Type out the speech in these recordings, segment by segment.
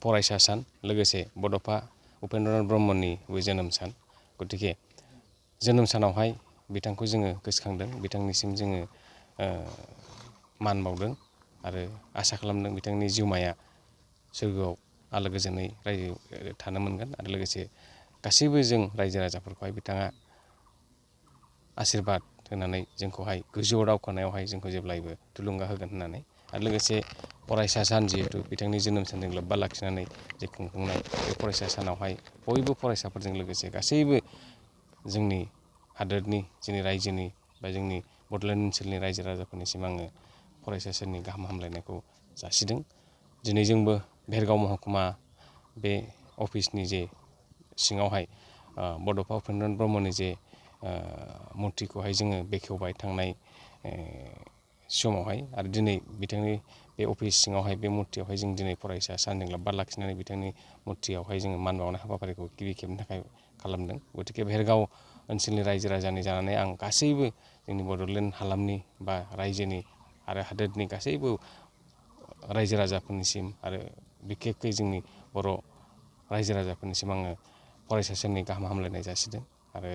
फरायसा सान लोगोसे बड'फा उपेन्द्रनाथ ब्रह्मनिबो जोनोम सान गतिके जोनोम सानावहाय बिथांखौ जोङो गोसोखांदों बिथांनिसिम जोङो मान बावदों आरो आसा खालामदों बिथांनि जिउमाया सोरगोआव आलो गोजोनै रायजो थानो मोनगोन आरो लोगोसे गासैबो जों रायजो राजाफोरखौहाय बिथाङा आशीर्बाद होनानै जोंखौहाय गोजौआव दावखोनायावहाय जोंखौ जेब्लायबो थुलुंगा होगोन होननानै आरो लोगोसे फरायसा सान जिहेतु बिथांनि जोनोम सानजों लोब्बा लाखिनानै जे खुंफुंनाय बे फरायसा सानावहाय बयबो फरायसाफोरजों लोगोसे गासैबो जोंनि हादोरनि जोंनि रायजोनि बा जोंनि बड'लेण्ड ओनसोलनि रायजो राजाफोरनिसिम आङो फरायसा साननि गाहाम हामलायनायखौ जासिदों दिनै जोंबो भेरगाव महकुमा बे अफिसनि जे सिङावहाय बड'फा उपेन्द्रनाथ ब्रह्मनि जे मुर्तिखौहाय जोङो बेखेवबाय थांनाय समावहाय आरो दिनै बिथांनि बे अफिस सिङावहाय बे मुर्तियावहाय जों दिनै फरायसा सानजों लोब्बा लाखिनानै बिथांनि मुर्तियावहाय जोङो मान बावनाय हाबाफारिखौ गिबि खेबनि थाखाय खालामदों गतिके भेरगाव ओनसोलनि रायजो राजानि जानानै आं गासैबो जोंनि बड'लेण्ड हालामनि बा रायजोनि आरो हादोरनि गासैबो रायजो राजाफोरनिसिम आरो बिखेखकै जोंनि बर' रायजो राजाफोरनिसिम आङो फरायसा साननि गाहाम हामलायनाय जासिदों आरो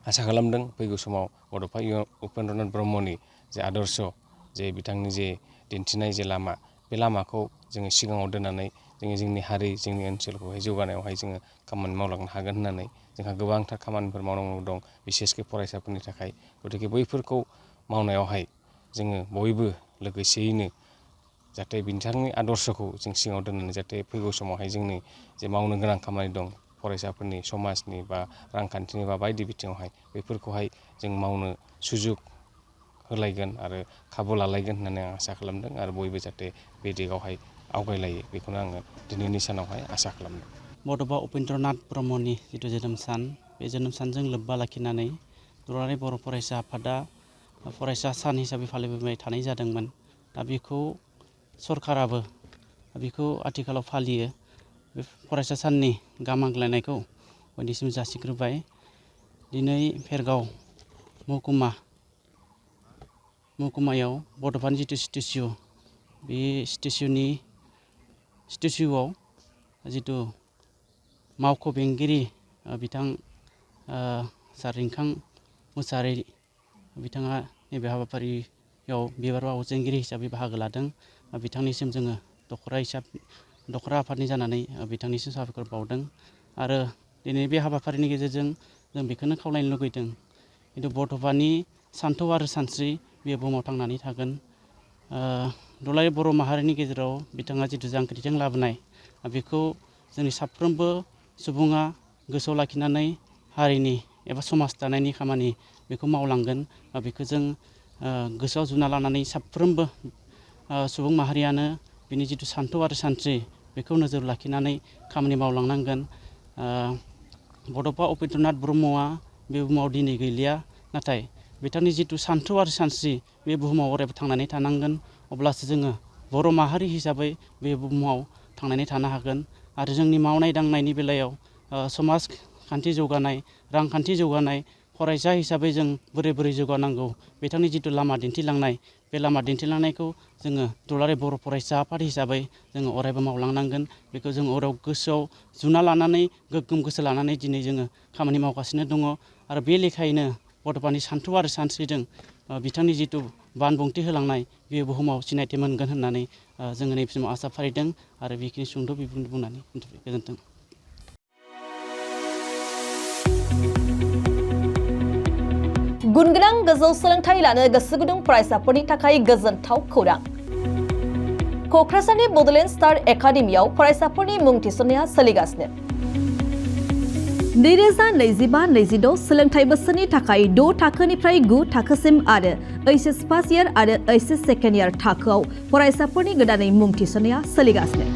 आसा खालामदों फैगौ समाव बड'फा उपेन्द्रनाथ ब्रह्मनि जे आदर्श जे बिथांनि जे दिन्थिनाय जे लामा बे लामाखौ जोङो सिगाङाव दोननानै जोङो जोंनि हारि जोंनि ओनसोलखौहाय जौगानायावहाय जोङो खामानि मावलांनो हागोन होननानै जोंहा गोबांथार खामानिफोर मावनांगौ दं बिसेसकै फरायसाफोरनि थाखाय गतिके बैफोरखौ मावनायावहाय जोङो बयबो लोगोसेयैनो जाहाथे बिथांनि आदर्शखौ जों सिङाव दोननानै जाहाथे फैगौ समावहाय जोंनि जे मावनो गोनां खामानि दं फरायसाफोरनि समाजनि बा रांखान्थिनि बा बायदि बिथिङावहाय बेफोरखौहाय जों मावनो सुजुग होलायगोन आरो खाबु लालायगोन होननानै आं आसा खालामदों आरो बयबो जाहाथे बे दिगावहाय आवगायलायो बेखौनो आङो दिनैनि सानावहाय आसा खालामदों बड'फा उपेन्द्रनाथ ब्रह्मनि जिथु जोनोम सान बे जोनोम सानजों लोब्बा लाखिनानै दुलाराय बर' फरायसा आफादा फरायसा सान हिसाबै फालिबोबाय थानाय जादोंमोन दा बेखौ सरकाराबो बेखौ आथिखालाव फालियो बे फरायसा साननि गाहाम हामलायनायखौ बयनिसिम जासिग्रोबाय दिनै भेरगाव महकुमायाव बड'फानि जिथु स्टेचु बे स्टेचुआव जिथु मावख' बेंगिरि बिथां जारिंखां मुसाहारि बिथाङा नैबे हाबाफारियाव बिबार बावजेनगिरि हिसाबै बाहागो लादों बिथांनिसिम जोङो दखरा आफादनि जानानै बिथांनिसिम साबायखर बावदों आरो दिनै बे हाबाफारिनि गेजेरजों जों बेखौनो खावलायनो लुगैदों खिन्थु बड'फानि सान्थौ आरो सानस्रि बे बुहुमाव थांनानै थागोन दुलाराय बर' माहारिनि गेजेराव बिथाङा जिथु जांख्रिथाय लाबोनाय बेखौ जोंनि साफ्रोमबो सुबुङा गोसोआव लाखिनानै हारिनि एबा समाज दानायनि खामानि बेखौ मावलांगोन बेखौ जों गोसोआव जुना लानानै साफ्रोमबो सुबुं माहारियानो बिनि जिथु सान्थौ आरो सानस्रि बेखौ नोजोर लाखिनानै खामानि मावलांनांगोन बड'फा उपेन्द्रनाथ ब्रह्मआ बे बुहुमाव दिनै गैलिया नाथाय बिथांनि जिथु सान्थौ आरो सानस्रि बे बुहुमाव अरायबो थांनानै थानांगोन अब्लासो जोङो बर' माहारि हिसाबै बे बुहुमाव थांनानै थानो हागोन आरो जोंनि मावनाय दांनायनि बेलायाव समाजखान्थि जौगानाय रांखान्थि जौगानाय फरायसा हिसाबै जों बोरै जौगानांगौ बिथांनि जिथु लामा दिन्थिलांनाय बे लामा दिन्थिलांनायखौ जोङो दुलाराय बर' फरायसा आफाद हिसाबै जोङो अरायबो मावलांनांगोन बेखौ जों अराय गोसोआव जुना लानानै गोग्गोम गोसो लानानै दिनै जोङो खामानि मावगासिनो दङ आरो बे लेखायैनो बड'फानि सान्थौ आरो सानस्रिजों बिथांनि जिथु बानबुंथि होलांनाय बे बुहुमाव सिनायथि मोनगोन होननानै जोङो नैबे समाव आसा फारिदों आरो बेखिनि सुंद' बिबुंथि बुंनानै गोजोन्थों। गुनगोनां गोजौ सोलोंथाइ लानो गोसो गुदुं फरायसाफोरनि थाखाय गोजोनथाव खौरां क'क्राझारनि बड'लेण्ड स्टार एकाडेमियाव फरायसाफोरनि मुं थिसननाया सोलिगासिनो 2025-26 सोलोंथाइ बोसोरनि थाखाय 6 थाखोनिफ्राय 9 थाखोसिम आरो एचएस फार्स्ट इयार आरो एचएस सेकेन्ड इयार थाखोआव फरायसाफोरनि गोदानै मुं थिसननाया सोलिगासिनो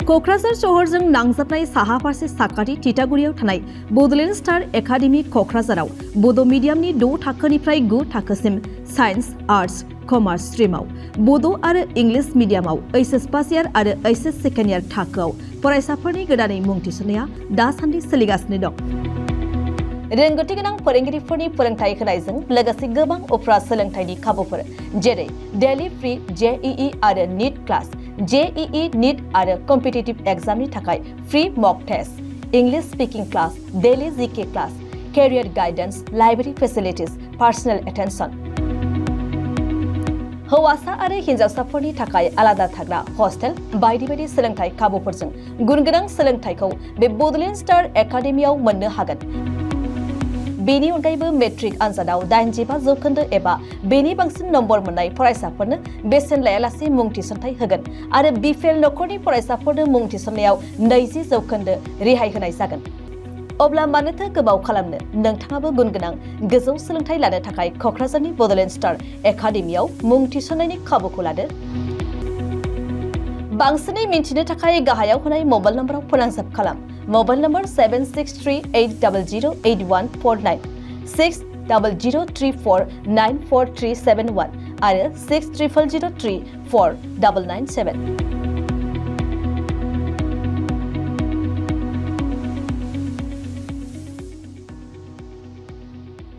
क'क्राझार सहरजों नांजाबनाय साहा फारसे साखाथि तितागुरियाव थानाय बड'लेण्ड स्टार एकाडेमि क'क्राझाराव बड' मिडियामनि 6 थाखोनिफ्राय 9 थाखोसिम साइन्स आर्ट्स कमार्स स्ट्रिमाव बड' आरो इंलिश मिडियामाव एचएस फार्स्ट इयार आरो एचएस सेकेन्ड इयार थाखोआव फरायसाफोरनि गोदानै मुं थिसननाया दासान्दि सोलिगासिनो दं रोंगौथि गोनां फोरोंगिरिफोरनि फोरोंथाय होनायजों लोगोसे गोबां उफ्रा सोलोंथाइनि खाबुफोर जेरै डेली फ्री जेईई आरो नीट क्लास JEE नीट आरो कम्पिटिटिभ एग्जामनि थाखाय free mock test English speaking class daily GK class career guidance library facilities personal attention हौवासा आरो हिनजावसाफोरनि थाखाय आलादा थाग्रा हस्टेल बायदि बायदि सोलोंथाय खाबुफोरजों गुनगोनां सोलोंथायखौ बे बड'लेण्ड स्टार एकाडेमियाव मोननो हागोन। बेनि अनगायैबो मेट्रिक आनजादाव 85% एबा बेनि बांसिन नम्बर मोननाय फरायसाफोरनो बेसेन लायालासे मुं थिसनथाय होगोन आरो बिपिएल नखरनि फरायसाफोरनो मुं थिसननायाव 20% रेहाय होनाय जागोन। अब्ला मानोथो गोबाव खालामनो नोंथाङाबो गुनगोनां गोजौ सोलोंथाय लानो थाखाय क'क्राझारनि बड'लेण्ड स्टार एकाडेमियाव मुं थिसननायनि खाबुखौ लादो। बांसिनै मिन्थिनो थाखाय गाहायाव होनाय मबाइल नम्बराव फोनांजाब खालाम। मबाइल नम्बर 7638008149 6003494371 आरो 6000034997।